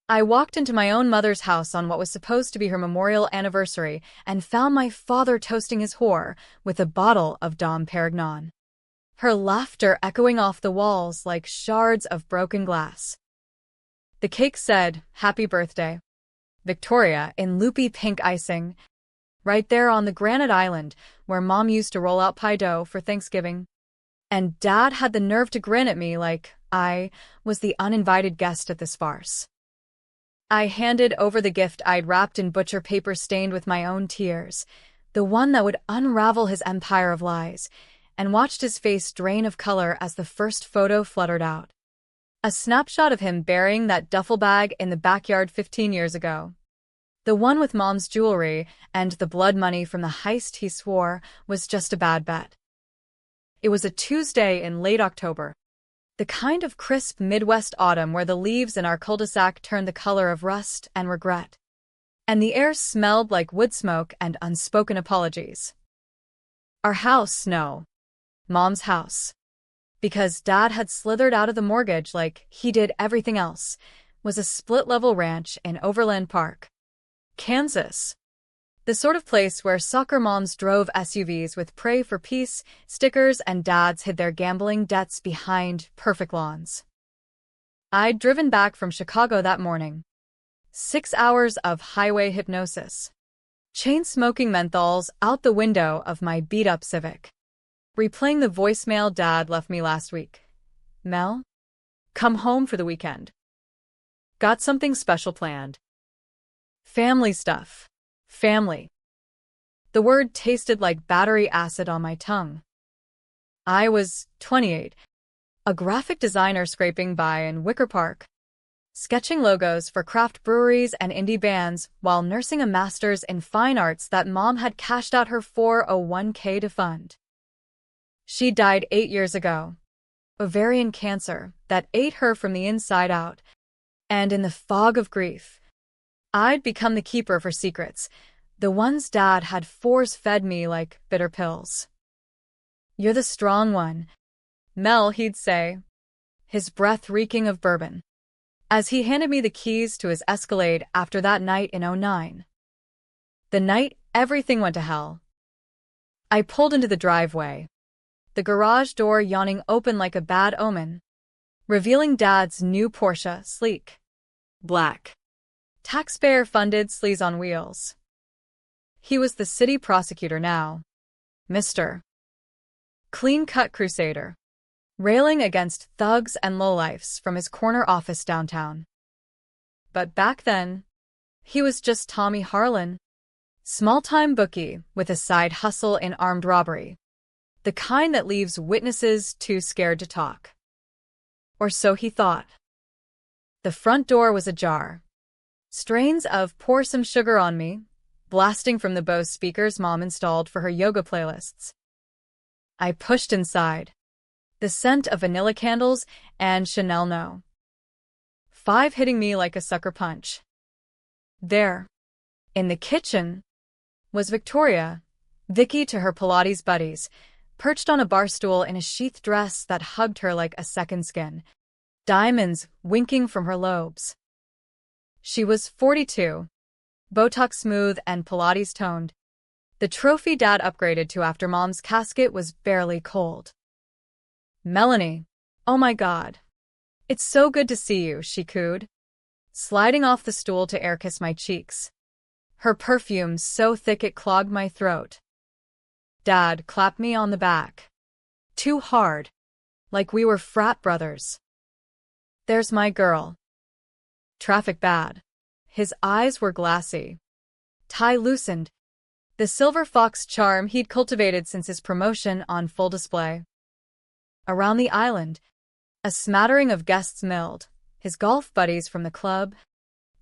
I walked into my own mother's house on what was supposed to be her memorial anniversary and found my father toasting his whore with a bottle of Dom Perignon. Her laughter echoing off the walls like shards of broken glass. The cake said, "Happy birthday, Victoria," in loopy pink icing, right there on the granite island where Mom used to roll out pie dough for Thanksgiving. And Dad had the nerve to grin at me like I was the uninvited guest at this farce. I handed over the gift I'd wrapped in butcher paper stained with my own tears, the one that would unravel his empire of lies, and watched his face drain of color as the first photo fluttered out. A snapshot of him burying that duffel bag in the backyard 15 years ago. The one with Mom's jewelry and the blood money from the heist he swore was just a bad bet. It was a Tuesday in late October. The kind of crisp Midwest autumn where the leaves in our cul-de-sac turned the color of rust and regret. And the air smelled like wood smoke and unspoken apologies. Our house, no. Mom's house. Because Dad had slithered out of the mortgage like he did everything else, was a split-level ranch in Overland Park, Kansas. The sort of place where soccer moms drove SUVs with "Pray for Peace" stickers and dads hid their gambling debts behind perfect lawns. I'd driven back from Chicago that morning. 6 hours of highway hypnosis. Chain-smoking menthols out the window of my beat-up Civic. Replaying the voicemail Dad left me last week. "Mel? Come home for the weekend. Got something special planned." Family stuff. Family. The word tasted like battery acid on my tongue. I was 28, a graphic designer scraping by in Wicker Park, sketching logos for craft breweries and indie bands while nursing a master's in fine arts that Mom had cashed out her 401k to fund. She died 8 years ago. Ovarian cancer that ate her from the inside out. And in the fog of grief, I'd become the keeper for secrets, the ones Dad had force-fed me like bitter pills. "You're the strong one, Mel," he'd say, his breath reeking of bourbon, as he handed me the keys to his Escalade after that night in '09. The night everything went to hell. I pulled into the driveway, the garage door yawning open like a bad omen, revealing Dad's new Porsche, sleek, black, taxpayer-funded sleaze on wheels. He was the city prosecutor now. Mr. Clean-cut crusader, railing against thugs and lowlifes from his corner office downtown. But back then, he was just Tommy Harlan, small-time bookie with a side hustle in armed robbery, the kind that leaves witnesses too scared to talk. Or so he thought. The front door was ajar. Strains of "Pour Some Sugar on Me" blasting from the Bose speakers Mom installed for her yoga playlists. I pushed inside. The scent of vanilla candles and Chanel No. 5 hitting me like a sucker punch. There, in the kitchen, was Victoria, Vicky to her Pilates buddies, perched on a bar stool in a sheath dress that hugged her like a second skin, diamonds winking from her lobes. She was 42, Botox smooth and Pilates toned. The trophy Dad upgraded to after Mom's casket was barely cold. "Melanie, oh my God. It's so good to see you," she cooed, sliding off the stool to air kiss my cheeks. Her perfume so thick it clogged my throat. Dad clapped me on the back. Too hard. Like we were frat brothers. "There's my girl." Traffic bad. His eyes were glassy. Tie loosened. The silver fox charm he'd cultivated since his promotion on full display. Around the island, a smattering of guests milled, his golf buddies from the club,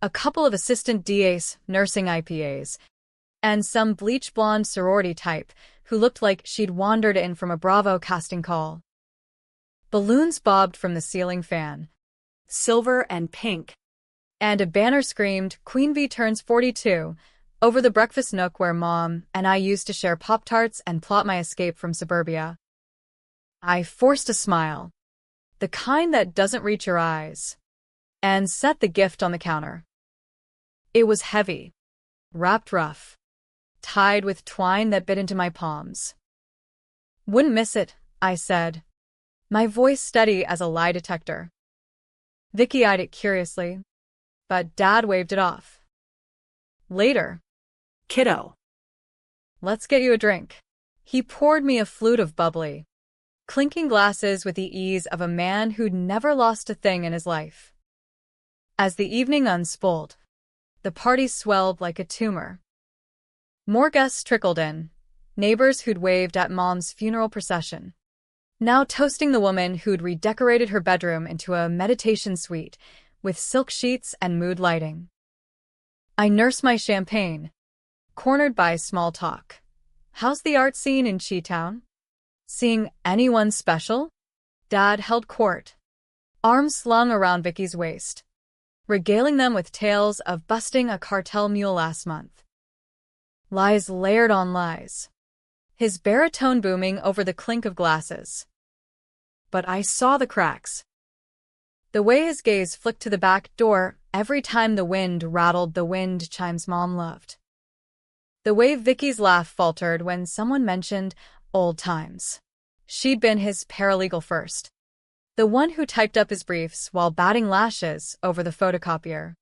a couple of assistant DAs nursing IPAs, and some bleach-blonde sorority type who looked like she'd wandered in from a Bravo casting call. Balloons bobbed from the ceiling fan, silver and pink, and a banner screamed, "Queen Bee turns 42, over the breakfast nook where Mom and I used to share Pop-Tarts and plot my escape from suburbia. I forced a smile, the kind that doesn't reach your eyes, and set the gift on the counter. It was heavy, wrapped rough, tied with twine that bit into my palms. "Wouldn't miss it," I said, my voice steady as a lie detector. Vicky eyed it curiously, but Dad waved it off. "Later, Kiddo. let's get you a drink." He poured me a flute of bubbly, clinking glasses with the ease of a man who'd never lost a thing in his life. As the evening unspoled, the party swelled like a tumor. More guests trickled in, neighbors who'd waved at Mom's funeral procession, now toasting the woman who'd redecorated her bedroom into a meditation suite with silk sheets and mood lighting. I nursed my champagne, cornered by small talk. "How's the art scene in Chi-town? Seeing anyone special?" Dad held court, arms slung around Vicky's waist, regaling them with tales of busting a cartel mule last month. Lies layered on lies, his baritone booming over the clink of glasses. But I saw the cracks. The way his gaze flicked to the back door every time the wind rattled the wind chimes Mom loved. The way Vicky's laugh faltered when someone mentioned old times. She'd been his paralegal first, the one who typed up his briefs while batting lashes over the photocopier.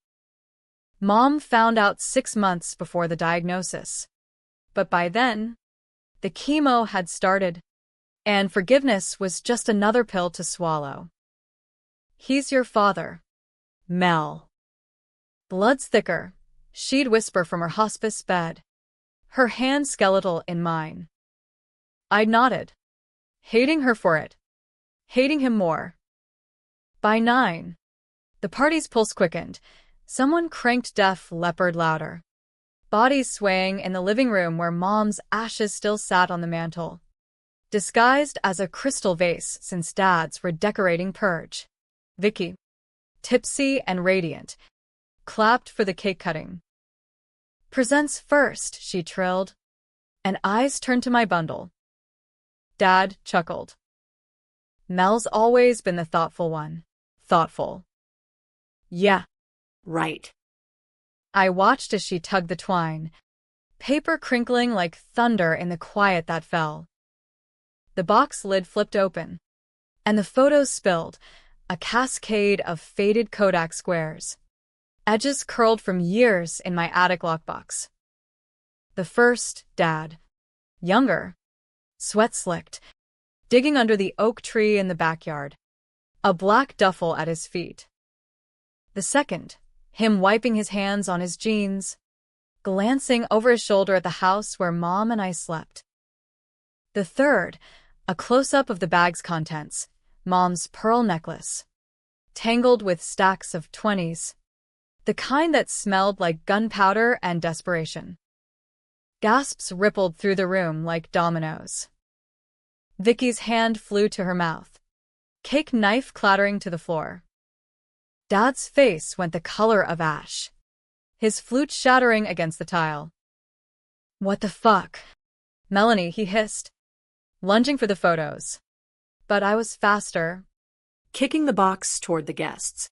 Mom found out 6 months before the diagnosis. But by then, the chemo had started, and forgiveness was just another pill to swallow. "He's your father, Mel." Blood's thicker, she'd whisper from her hospice bed, her hand skeletal in mine. I nodded, hating her for it, hating him more. By 9, the party's pulse quickened. Someone cranked Def Leppard louder, bodies swaying in the living room where Mom's ashes still sat on the mantel, disguised as a crystal vase since Dad's redecorating purge. Vicky, tipsy and radiant, clapped for the cake cutting. "Presents first," she trilled, and eyes turned to my bundle. Dad chuckled. "Mel's always been the thoughtful one." Thoughtful. Yeah, right. I watched as she tugged the twine, paper crinkling like thunder in the quiet that fell. The box lid flipped open, and the photos spilled, a cascade of faded Kodak squares, edges curled from years in my attic lockbox. The first, Dad, younger, sweat slicked, digging under the oak tree in the backyard, a black duffel at his feet. The second, him wiping his hands on his jeans, glancing over his shoulder at the house where Mom and I slept. The third, a close-up of the bag's contents, Mom's pearl necklace, tangled with stacks of 20s, the kind that smelled like gunpowder and desperation. Gasps rippled through the room like dominoes. Vicky's hand flew to her mouth, cake knife clattering to the floor. Dad's face went the color of ash, his flute shattering against the tile. "What the fuck? Melanie," he hissed, lunging for the photos. But I was faster, Kicking the box toward the guests.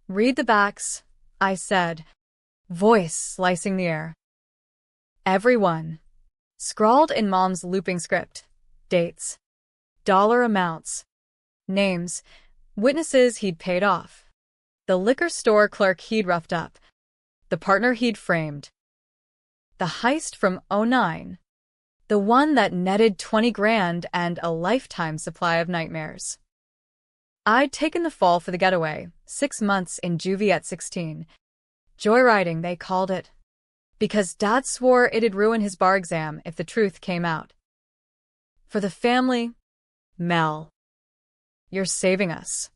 "Read the backs," I said, voice slicing the air. Everyone, scrawled in Mom's looping script, dates, dollar amounts, names, witnesses he'd paid off, the liquor store clerk he'd roughed up, the partner he'd framed. The heist from '09, the one that netted 20 grand and a lifetime supply of nightmares. I'd taken the fall for the getaway, 6 months in juvie at 16. Joyriding, they called it, because Dad swore it'd ruin his bar exam if the truth came out. For the family, Mel, you're saving us.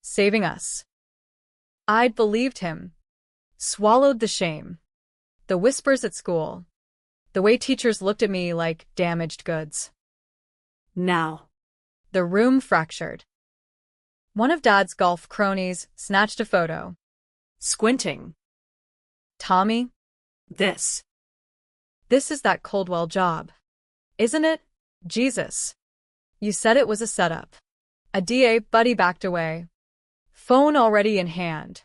Saving us. I'd believed him, swallowed the shame, the whispers at school, the way teachers looked at me like damaged goods. Now. The room fractured. One of Dad's golf cronies snatched a photo. Squinting. "Tommy, This. this is that Coldwell job, isn't it? Jesus. You said it was a setup." A DA buddy backed away, phone already in hand.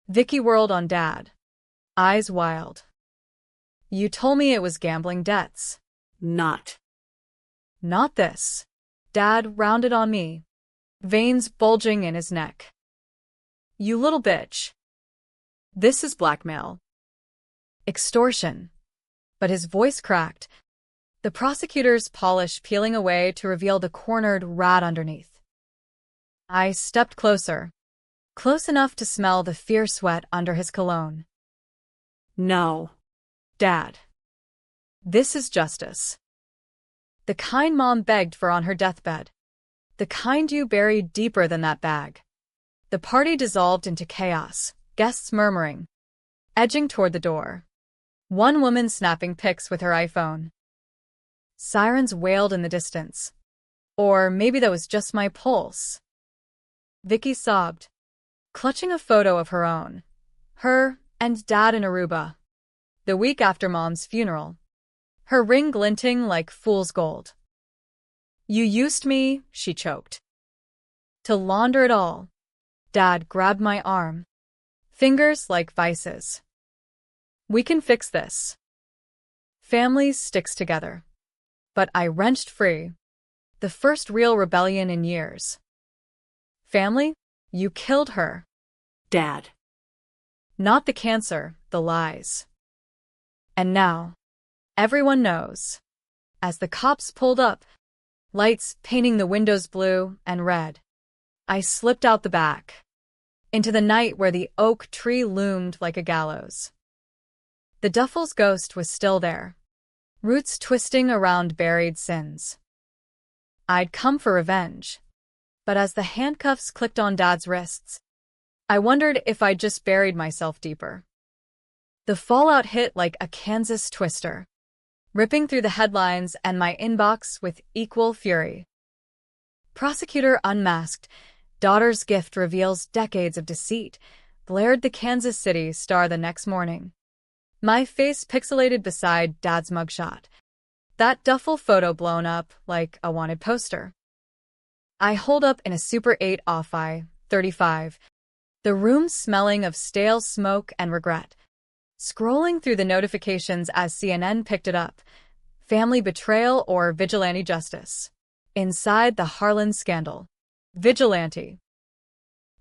Vicky whirled on Dad, eyes wild. You told me it was gambling debts. Not. Not this. Dad rounded on me, veins bulging in his neck. You little bitch. This is blackmail. Extortion. But his voice cracked, the prosecutor's polish peeling away to reveal the cornered rat underneath. I stepped closer, close enough to smell the fierce sweat under his cologne. No. Dad. This is justice. The kind Mom begged for on her deathbed. The kind you buried deeper than that bag. The party dissolved into chaos, guests murmuring, edging toward the door. One woman snapping pics with her iPhone. Sirens wailed in the distance. Or maybe that was just my pulse. Vicky sobbed, clutching a photo of her own. Her and Dad in Aruba. The week after Mom's funeral. Her ring glinting like fool's gold. You used me, she choked. To launder it all. Dad grabbed my arm. Fingers like vices. We can fix this. Family sticks together. But I wrenched free. The first real rebellion in years. Family? You killed her. Dad. Not the cancer, the lies. And now, everyone knows. As the cops pulled up, lights painting the windows blue and red, I slipped out the back, into the night where the oak tree loomed like a gallows. The Duffel's ghost was still there, roots twisting around buried sins. I'd come for revenge, but as the handcuffs clicked on Dad's wrists, I wondered if I'd just buried myself deeper. The fallout hit like a Kansas twister, ripping through the headlines and my inbox with equal fury. Prosecutor unmasked, daughter's gift reveals decades of deceit, blared the Kansas City Star the next morning. My face pixelated beside Dad's mugshot, that duffel photo blown up like a wanted poster. I holed up in a Super 8 off-eye, 35, the room smelling of stale smoke and regret. Scrolling through the notifications as CNN picked it up, family betrayal or vigilante justice. Inside the Harlan scandal. Vigilante.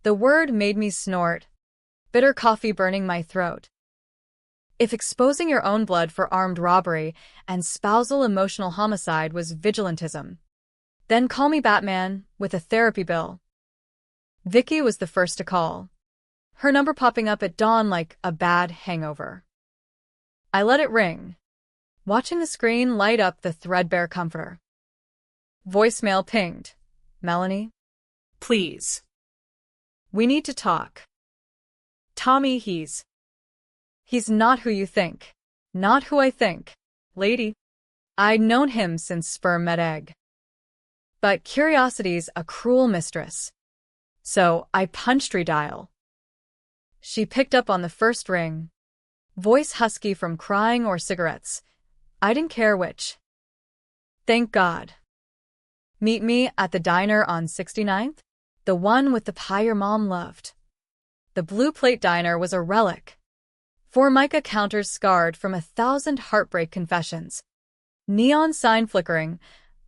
The word made me snort, bitter coffee burning my throat. If exposing your own blood for armed robbery and spousal emotional homicide was vigilantism, then call me Batman with a therapy bill. Vicky was the first to call, her number popping up at dawn like a bad hangover. I let it ring, watching the screen light up the threadbare comforter. Voicemail pinged. Melanie? Please. We need to talk. Tommy, he's not who you think. Not who I think. Lady. I'd known him since sperm met egg. But curiosity's a cruel mistress. So I punched redial. She picked up on the first ring. Voice husky from crying or cigarettes. I didn't care which. Thank God. Meet me at the diner on 69th? The one with the pie your mom loved. The Blue Plate Diner was a relic. Formica counters scarred from 1,000 heartbreak confessions. Neon sign flickering,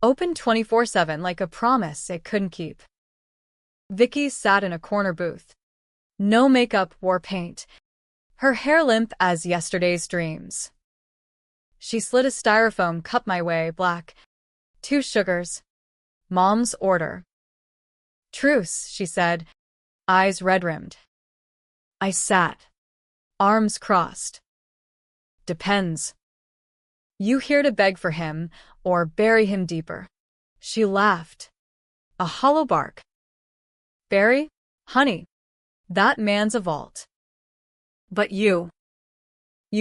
open 24/7 like a promise it couldn't keep. Vicky sat in a corner booth. No makeup, wore paint. Her hair limp as yesterday's dreams. She slid a styrofoam cup my way, black. 2 sugars. Mom's order. Truce, she said, eyes red-rimmed. I sat, arms crossed. Depends. You here to beg for him or bury him deeper? She laughed. A hollow bark. Barry? Honey. That man's a vault. But you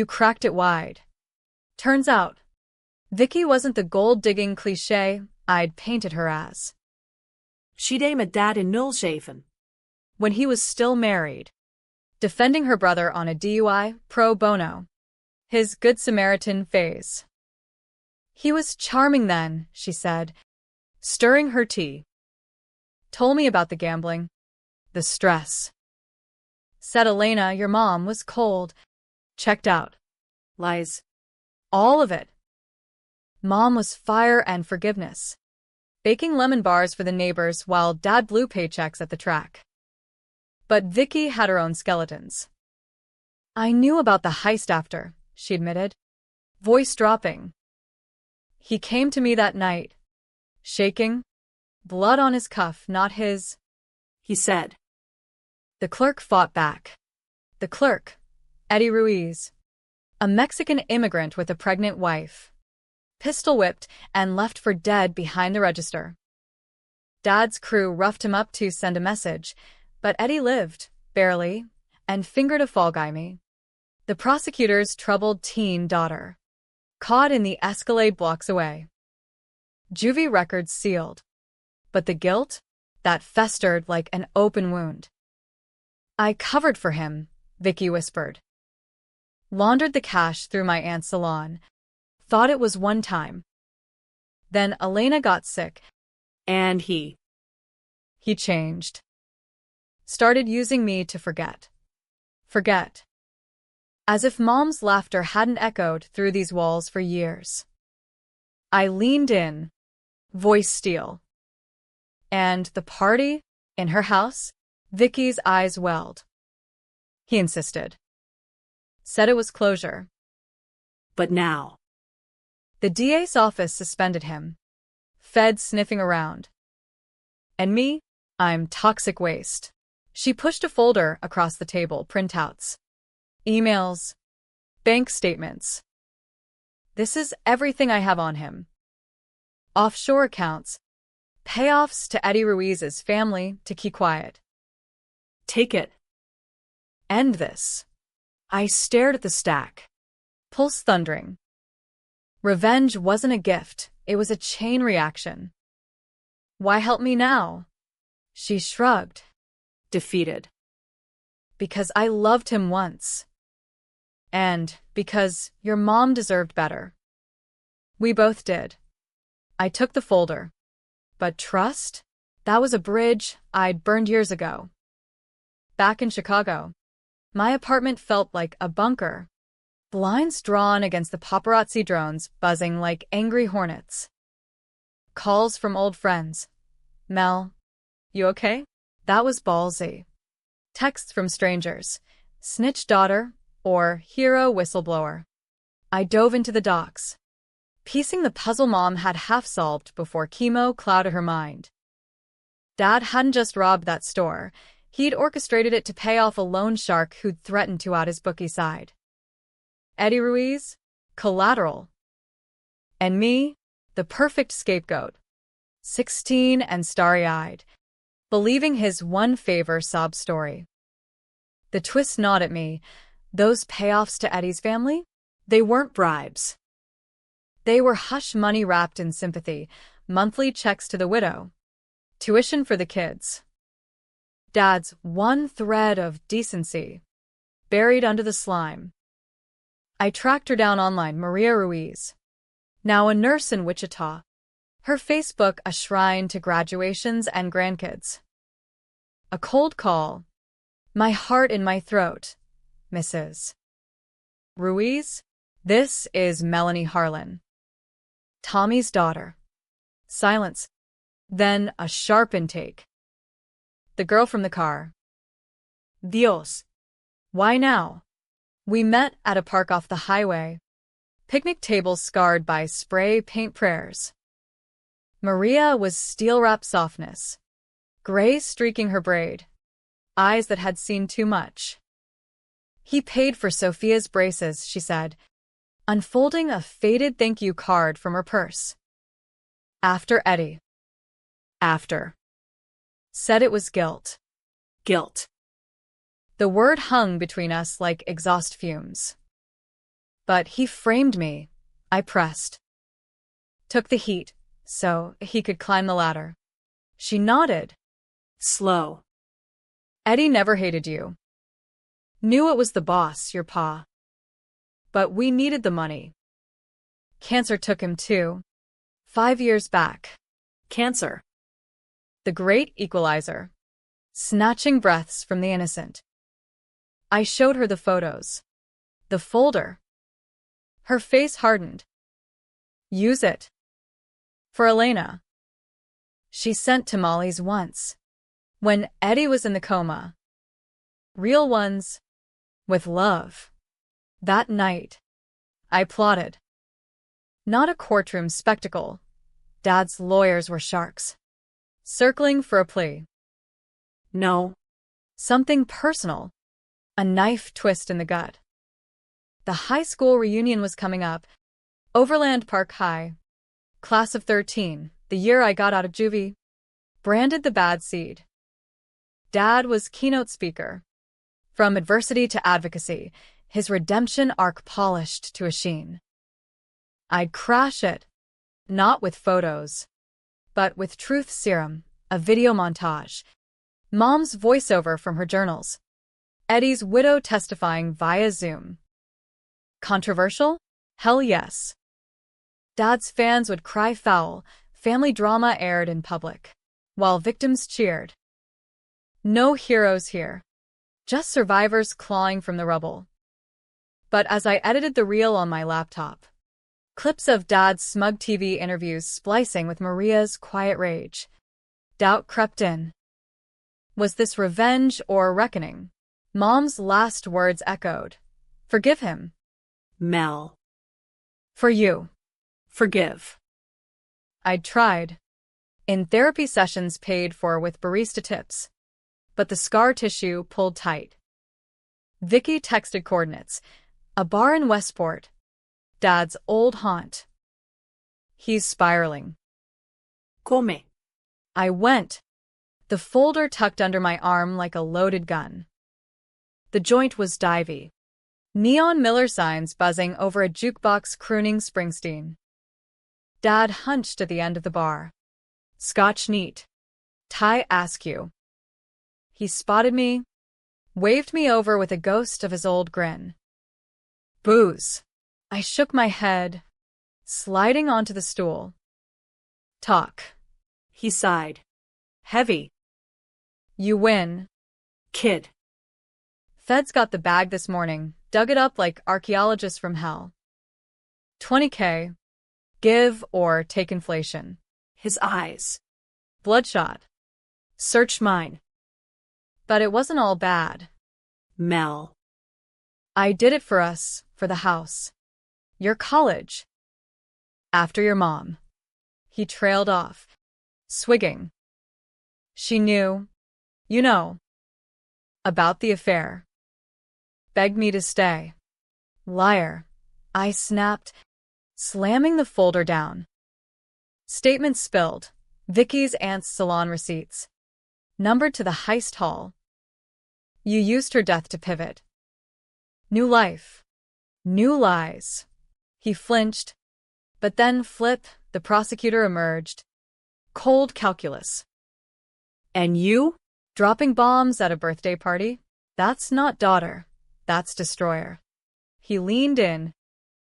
cracked it wide. Turns out, Vicky wasn't the gold-digging cliché I'd painted her as. She'd aim at Dad in Nullshaven. When he was still married, defending her brother on a DUI pro bono. His Good Samaritan phase. He was charming then, she said, stirring her tea. Told me about the gambling. The stress. Said Elena, your mom was cold. Checked out. Lies. All of it. Mom was fire and forgiveness. Baking lemon bars for the neighbors while Dad blew paychecks at the track. But Vicky had her own skeletons. I knew about the heist after, she admitted, voice dropping. He came to me that night, shaking, blood on his cuff, not his, He said. The clerk fought back. The clerk, Eddie Ruiz, a Mexican immigrant with a pregnant wife, pistol whipped and left for dead behind the register. Dad's crew roughed him up to send a message, but Eddie lived, barely, and fingered a fall guy me. The prosecutor's troubled teen daughter, caught in the Escalade blocks away. Juvie records sealed. But the guilt? That festered like an open wound. I covered for him, Vicky whispered. Laundered the cash through my aunt's salon. Thought it was one time. Then Elena got sick. And he changed. Started using me to forget. Forget. As if Mom's laughter hadn't echoed through these walls for years. I leaned in, voice steel. And the party? In her house? Vicky's eyes welled. He insisted. Said it was closure. But now. The DA's office suspended him. Feds sniffing around. And me? I'm toxic waste. She pushed a folder across the table, printouts. Emails. Bank statements. This is everything I have on him. Offshore accounts. Payoffs to Eddie Ruiz's family to keep quiet. Take it. End this. I stared at the stack. Pulse thundering. Revenge wasn't a gift, it was a chain reaction. Why help me now? She shrugged. Defeated. Because I loved him once. And because your mom deserved better. We both did. I took the folder. But trust? That was a bridge I'd burned years ago. Back in Chicago, my apartment felt like a bunker. Blinds drawn against the paparazzi drones buzzing like angry hornets. Calls from old friends. Mel, you okay? That was ballsy. Texts from strangers. Snitch daughter or hero whistleblower. I dove into the docs. Piecing the puzzle Mom had half solved before chemo clouded her mind. Dad hadn't just robbed that store. He'd orchestrated it to pay off a loan shark who'd threatened to out his bookie side. Eddie Ruiz? Collateral. And me? The perfect scapegoat. 16 and starry-eyed. Believing his one favor sob story. The twist gnawed at me. Those payoffs to Eddie's family? They weren't bribes. They were hush money wrapped in sympathy, monthly checks to the widow. Tuition for the kids. Dad's one thread of decency. Buried under the slime. I tracked her down online, Maria Ruiz. Now a nurse in Wichita. Her Facebook a shrine to graduations and grandkids. A cold call. My heart in my throat. Mrs. Ruiz? This is Melanie Harlan. Tommy's daughter. Silence. Then a sharp intake. The girl from the car. Dios. Why now? We met at a park off the highway. Picnic tables scarred by spray paint prayers. Maria was steel-wrapped softness. Gray streaking her braid. Eyes that had seen too much. He paid for Sophia's braces, she said, unfolding a faded thank you card from her purse. After Eddie. After. Said it was guilt. Guilt. The word hung between us like exhaust fumes. But he framed me. I pressed. Took the heat, so he could climb the ladder. She nodded. Slow. Eddie never hated you. Knew it was the boss, your pa. But we needed the money. Cancer took him too. 5 years back. Cancer. The great equalizer. snatching breaths from the innocent. I showed her the photos. The folder. Her face hardened. Use it. For Elena. She sent to Molly's once. When Eddie was in the coma. Real ones. With love. That night. I plotted. Not a courtroom spectacle. Dad's lawyers were sharks. Circling for a plea. No. Something personal. A knife twist in the gut. The high school reunion was coming up. Overland Park High. Class of 13, the year I got out of juvie. Branded the bad seed. Dad was keynote speaker. From adversity to advocacy, his redemption arc polished to a sheen. I'd crash it. Not with photos. But with truth serum, a video montage. Mom's voiceover from her journals. Eddie's widow testifying via Zoom. Controversial? Hell yes. Dad's fans would cry foul, family drama aired in public, while victims cheered. No heroes here. Just survivors clawing from the rubble. But as I edited the reel on my laptop, clips of Dad's smug TV interviews splicing with Maria's quiet rage, doubt crept in. Was this revenge or reckoning? Mom's last words echoed. Forgive him. Mel. For you. Forgive. I'd tried. In therapy sessions paid for with barista tips. But the scar tissue pulled tight. Vicky texted coordinates. A bar in Westport. Dad's old haunt. He's spiraling. Come. I went. The folder tucked under my arm like a loaded gun. The joint was divey. Neon Miller signs buzzing over a jukebox crooning Springsteen. Dad hunched at the end of the bar. Scotch neat. Thai askew. He spotted me, waved me over with a ghost of his old grin. Booze. I shook my head, sliding onto the stool. Talk. He sighed. Heavy. You win. Kid. Feds got the bag this morning, dug it up like archaeologists from hell. $20K. Give or take inflation. His eyes. Bloodshot. Search mine. But it wasn't all bad. Mel. I did it for us, for the house. Your college. After your mom. He trailed off, swigging. She knew, you know, about the affair. Begged me to stay. Liar. I snapped, slamming the folder down. Statements spilled. Vicky's aunt's salon receipts. Numbered to the heist haul. You used her death to pivot. New life. New lies. He flinched. But then flip, the prosecutor emerged. Cold calculus. And you? Dropping bombs at a birthday party? That's not daughter. That's destroyer. He leaned in.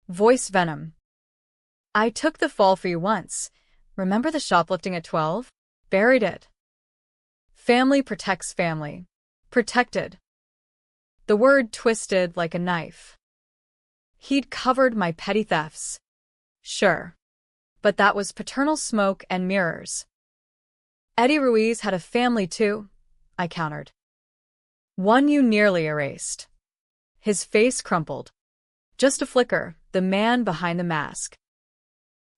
Voice venom. I took the fall for you once. Remember the shoplifting at 12? Buried it. Family protects family. Protected. The word twisted like a knife. He'd covered my petty thefts. Sure. But that was paternal smoke and mirrors. Eddie Ruiz had a family too, I countered. One you nearly erased. His face crumpled. Just a flicker, the man behind the mask.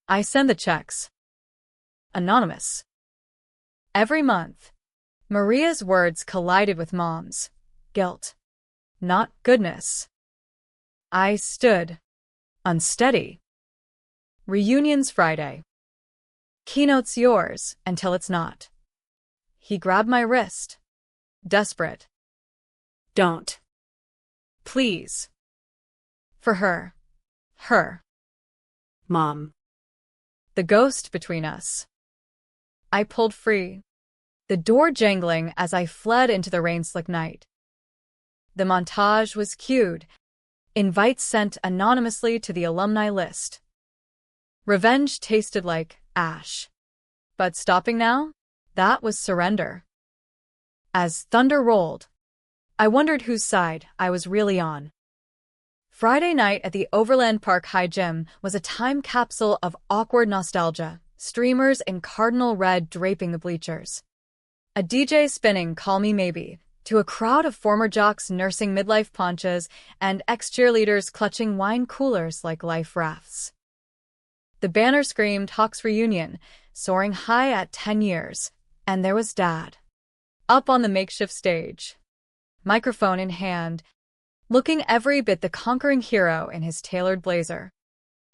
I send the checks. Anonymous. Every month. Maria's words collided with Mom's. Guilt. Not goodness. I stood. Unsteady. Reunion's Friday. Keynote's yours until it's not. He grabbed my wrist. Desperate. Don't. Please. For her. Her. Mom. The ghost between us. I pulled free. The door jangling as I fled into the rain-slick night. The montage was cued. Invites sent anonymously to the alumni list. Revenge tasted like ash. But stopping now? That was surrender. As thunder rolled, I wondered whose side I was really on. Friday night at the Overland Park High Gym was a time capsule of awkward nostalgia, streamers in cardinal red draping the bleachers. A DJ spinning Call Me Maybe, to a crowd of former jocks nursing midlife paunches and ex-cheerleaders clutching wine coolers like life rafts. The banner screamed Hawks Reunion, soaring high at 10 years, and there was Dad, up on the makeshift stage, microphone in hand, looking every bit the conquering hero in his tailored blazer.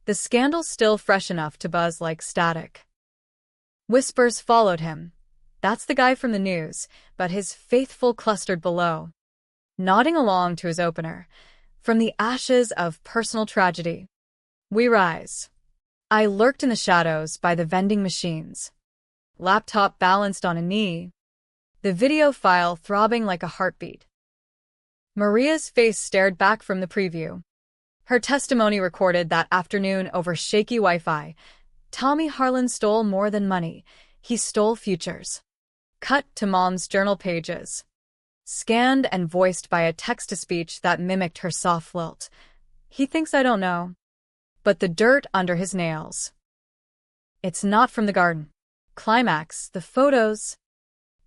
The scandal still fresh enough to buzz like static. Whispers followed him. That's the guy from the news, but his faithful clustered below, nodding along to his opener. From the ashes of personal tragedy, we rise. I lurked in the shadows by the vending machines, laptop balanced on a knee, the video file throbbing like a heartbeat. Maria's face stared back from the preview. Her testimony recorded that afternoon over shaky Wi-Fi. Tommy Harlan stole more than money. He stole futures. Cut to Mom's journal pages, scanned and voiced by a text-to-speech that mimicked her soft lilt. He thinks I don't know, but the dirt under his nails. It's not from the garden. Climax, the photos,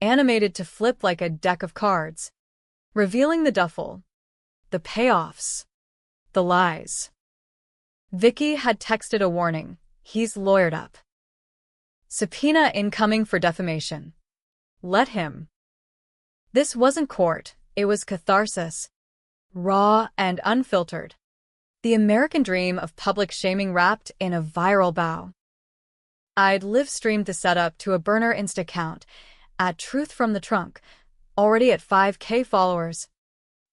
animated to flip like a deck of cards, revealing the duffel, the payoffs, the lies. Vicky had texted a warning. He's lawyered up. Subpoena incoming for defamation. Let him. This wasn't court, it was catharsis. Raw and unfiltered. The American dream of public shaming wrapped in a viral bow. I'd live-streamed the setup to a burner Insta account, at Truth from the Trunk, already at 5K followers.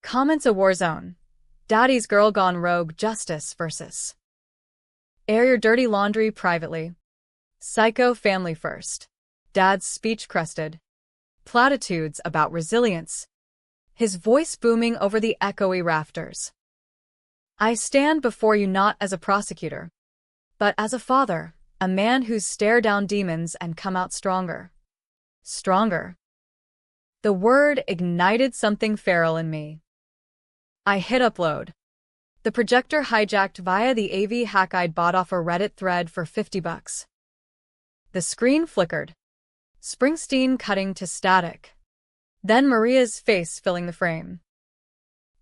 Comments a war zone. Daddy's girl gone rogue justice versus air your dirty laundry privately. Psycho family first. Dad's speech crested. Platitudes about resilience. His voice booming over the echoey rafters. I stand before you not as a prosecutor, but as a father, a man who's stared down demons and come out stronger. Stronger. The word ignited something feral in me. I hit upload. The projector hijacked via the AV hack I'd bought off a Reddit thread for $50. The screen flickered. Springsteen cutting to static. Then Maria's face filling the frame.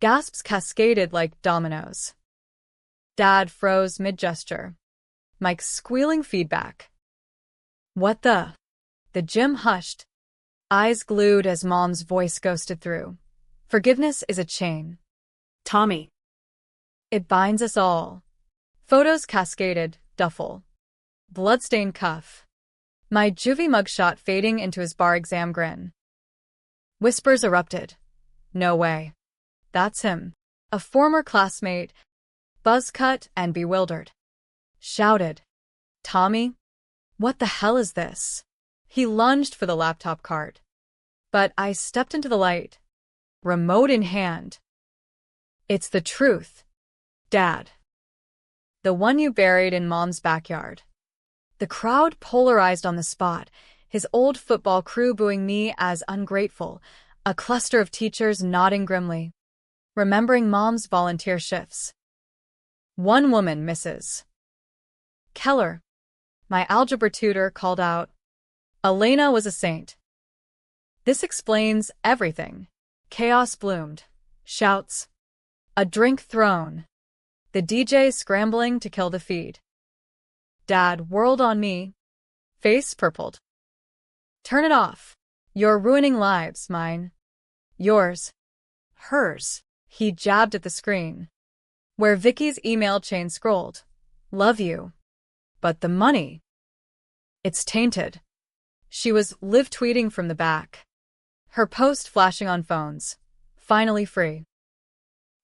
Gasps cascaded like dominoes. Dad froze mid-gesture. Mike's squealing feedback. What the? The gym hushed. Eyes glued as Mom's voice ghosted through. Forgiveness is a chain. Tommy. It binds us all. Photos cascaded, duffel. Bloodstained cuff. My juvie mugshot fading into his bar exam grin. Whispers erupted. No way. That's him. A former classmate, buzz-cut and bewildered. Shouted. Tommy? What the hell is this? He lunged for the laptop cart. But I stepped into the light, remote in hand. It's the truth, Dad. The one you buried in Mom's backyard. The crowd polarized on the spot, his old football crew booing me as ungrateful, a cluster of teachers nodding grimly, remembering Mom's volunteer shifts. One woman misses. Keller, my algebra tutor, called out. Elena was a saint. This explains everything. Chaos bloomed. Shouts. A drink thrown. The DJ scrambling to kill the feed. Dad whirled on me. Face purpled. Turn it off. You're ruining lives, mine. Yours. Hers. He jabbed at the screen, where Vicky's email chain scrolled. Love you. But the money. It's tainted. She was live tweeting from the back. Her post flashing on phones. Finally free.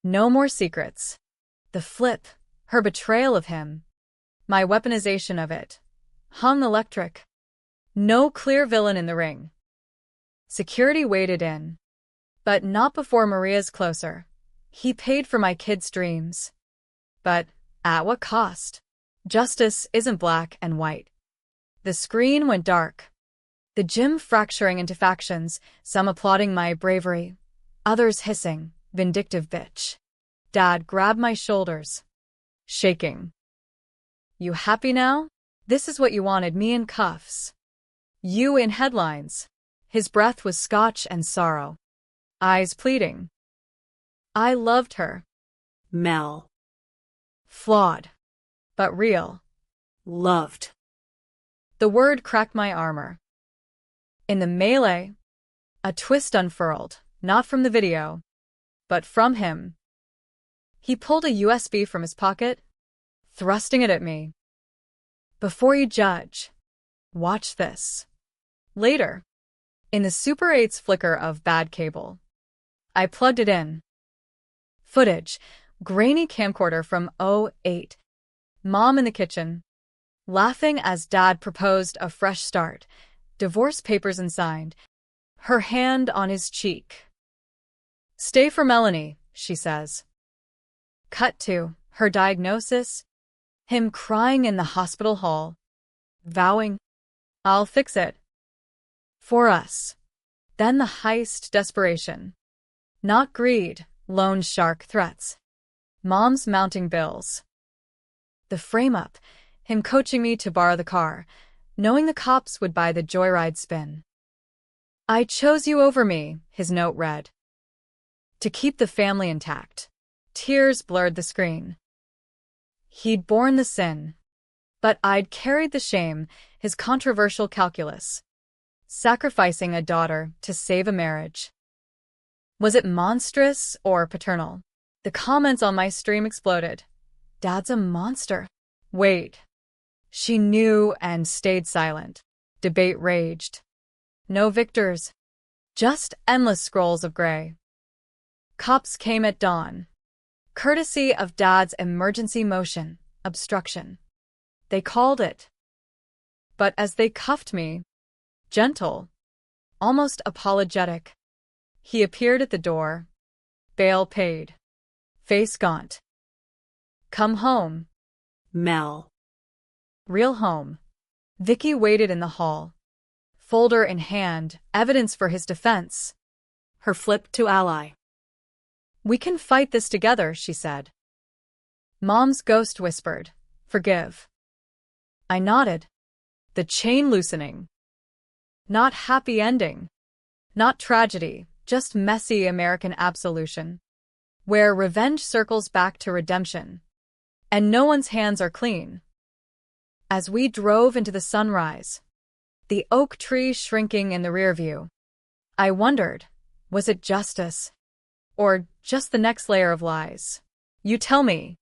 No more secrets. The flip. Her betrayal of him. My weaponization of it. Hung electric. No clear villain in the ring. Security waded in. But not before Maria's closer. He paid for my kids' dreams. But at what cost? Justice isn't black and white. The screen went dark. The gym fracturing into factions, some applauding my bravery, others hissing, "Vindictive bitch." Dad grabbed my shoulders, shaking. "You happy now? This is what you wanted, me in cuffs. You in headlines." His breath was scotch and sorrow, eyes pleading. I loved her. Mel. Flawed, but real. Loved. The word cracked my armor. In the melee, a twist unfurled, not from the video, but from him. He pulled a USB from his pocket, thrusting it at me. "Before you judge, watch this." Later, in the Super 8's flicker of bad cable, I plugged it in. Footage, grainy camcorder from '08. Mom in the kitchen, laughing as Dad proposed a fresh start, divorce papers unsigned, her hand on his cheek. "Stay for Melanie," she says. Cut to her diagnosis, him crying in the hospital hall, vowing, "I'll fix it. For us." Then the heist desperation. Not greed, loan shark threats. Mom's mounting bills. The frame-up, him coaching me to borrow the car, knowing the cops would buy the joyride spin. "I chose you over me," his note read. "To keep the family intact." Tears blurred the screen. He'd borne the sin, but I'd carried the shame, his controversial calculus. Sacrificing a daughter to save a marriage. Was it monstrous or paternal? The comments on my stream exploded. "Dad's a monster." Wait. She knew and stayed silent. Debate raged. No victors. Just endless scrolls of gray. Cops came at dawn. Courtesy of Dad's emergency motion, obstruction. They called it. But as they cuffed me, gentle, almost apologetic, he appeared at the door. Bail paid. Face gaunt. "Come home." Mel. Real home. Vicky waited in the hall. Folder in hand, evidence for his defense. Her flip to ally. "We can fight this together," she said. Mom's ghost whispered, "Forgive." I nodded. The chain loosening. Not happy ending. Not tragedy, just messy American absolution, where revenge circles back to redemption, and no one's hands are clean. As we drove into the sunrise, the oak tree shrinking in the rear view, I wondered, was it justice? Or just the next layer of lies? You tell me.